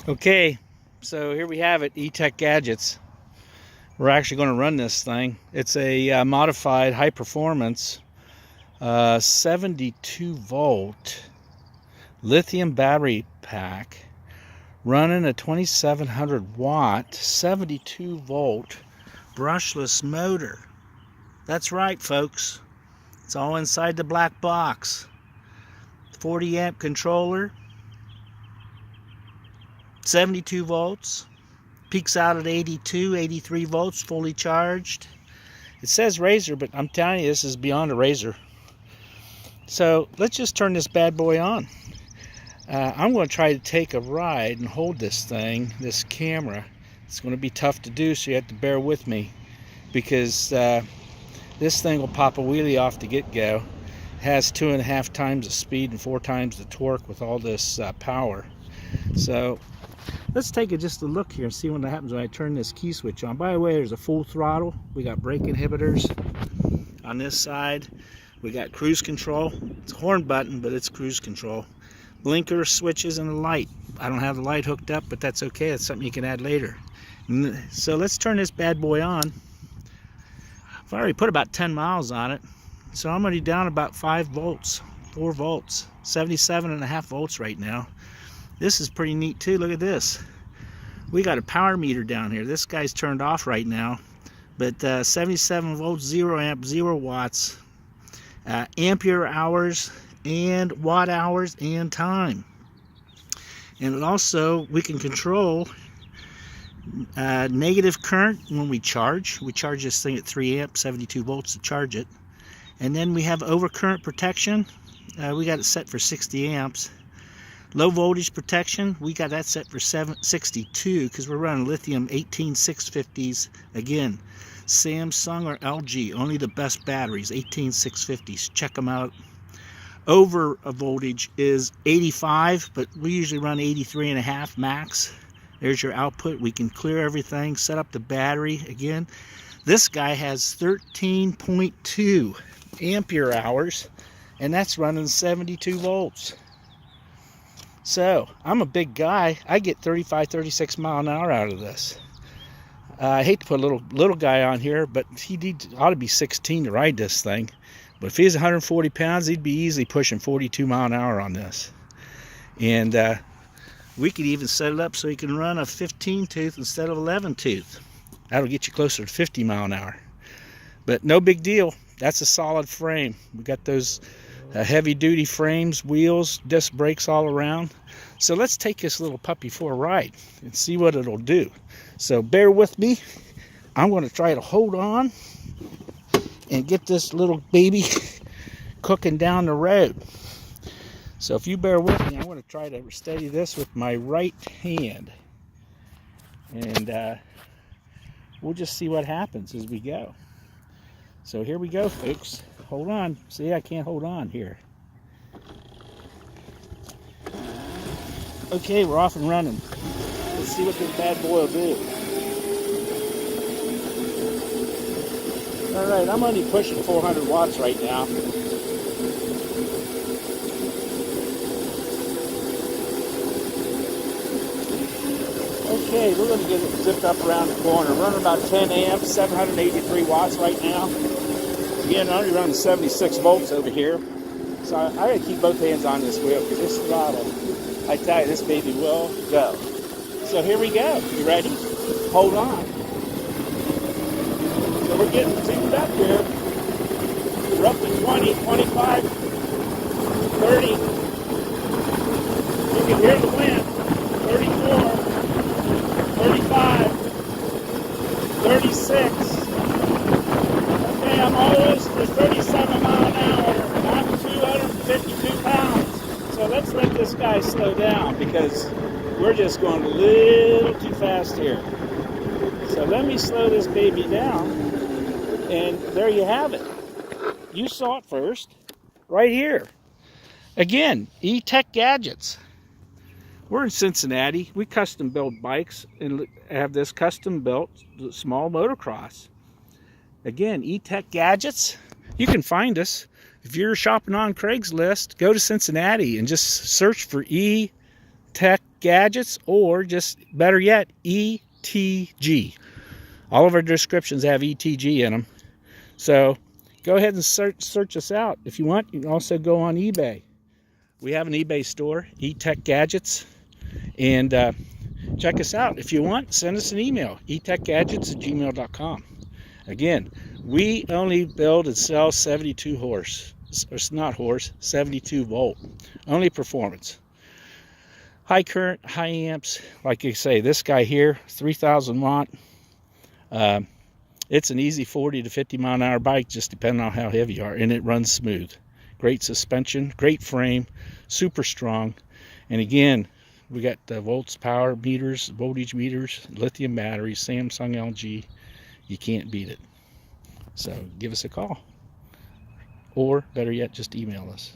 Okay, so here we have it, ETechGadgets. We're actually going to run this thing. It's a modified high performance 72 volt lithium battery pack running a 2700 watt 72 volt brushless motor. That's right, folks. It's all inside the black box. 40 amp controller, 72 volts, peaks out at 82, 83 volts, fully charged. It says Razor, but I'm telling you, this is beyond a Razor. So let's just turn this bad boy on. I'm going to try to take a ride and hold this thing, this camera. It's going to be tough to do, so you have to bear with me, because this thing will pop a wheelie off the get-go. It has 2.5 times the speed and 4 times the torque with all this power. So let's take just a look here and see what happens when I turn this key switch on. By the way, there's a full throttle. We got brake inhibitors on this side. We got cruise control. It's a horn button, but it's cruise control. Blinker switches and a light. I don't have the light hooked up, but that's okay. That's something you can add later. So let's turn this bad boy on. I've already put about 10 miles on it. So I'm already down about 4 volts, 77.5 volts right now. This is pretty neat too. Look at this. We got a power meter down here. This guy's turned off right now, but 77 volts, 0 amp, 0 watts, ampere hours and watt hours and time. And also we can control negative current when we charge. We charge this thing at 3 amp, 72 volts to charge it. And then we have overcurrent protection. We got it set for 60 amps. Low voltage protection, we got that set for 62 because we're running lithium 18650s. Again, Samsung or LG, only the best batteries, 18650s. Check them out. Over voltage is 85, but we usually run 83.5 max. There's your output. We can clear everything, set up the battery. Again, this guy has 13.2 ampere hours, and that's running 72 volts. So I'm a big guy. I get 35, 36 mile an hour out of this. I hate to put a little guy on here, but he ought to be 16 to ride this thing. But if he's 140 pounds, he'd be easily pushing 42 mile an hour on this. And we could even set it up so he can run a 15 tooth instead of 11 tooth. That'll get you closer to 50 mile an hour. But no big deal. That's a solid frame. We got those heavy duty frames, wheels, disc brakes all around. So let's take this little puppy for a ride and see what it'll do. So bear with me. I'm going to try to hold on and get this little baby cooking down the road. So if you bear with me, I'm going to try to steady this with my right hand. And we'll just see what happens as we go. So here we go, folks. Hold on. See, I can't hold on here. Okay, we're off and running. Let's see what this bad boy will do. All right, I'm only pushing 400 watts right now. Okay, we're going to get it zipped up around the corner. Running about 10 amps, 783 watts right now. Again, I'm only running 76 volts over here. So I got to keep both hands on this wheel because this throttle, I tell you, this baby will go. So here we go. You ready? Hold on. So we're getting tuned up here. We're up to 20, 25, 30. You can hear the wind. 34, 35, 36. Okay, I'm almost to 37 mile an hour. I'm 252 pounds. So let's let this guy slow down because we're just going a little too fast here. So let me slow this baby down. And there you have it. You saw it first, right here. Again, ETechGadgets. We're in Cincinnati. We custom build bikes and have this custom built small motocross. Again, ETechGadgets. You can find us. If you're shopping on Craigslist, go to Cincinnati and just search for ETechGadgets, or just better yet, ETG. All of our descriptions have ETG in them. So go ahead and search us out. If you want, you can also go on eBay. We have an eBay store, ETechGadgets, and check us out. If you want, send us an email, etechgadgets@gmail.com. Again, we only build and sell 72 horse, or not horse, 72 volt, only performance. High current, high amps. Like I say, this guy here, 3,000 watt. It's an easy 40 to 50 mile an hour bike, just depending on how heavy you are, and it runs smooth. Great suspension, great frame, super strong. And again, we got volts, power meters, voltage meters, lithium batteries, Samsung, LG. You can't beat it. So give us a call, or better yet, just email us.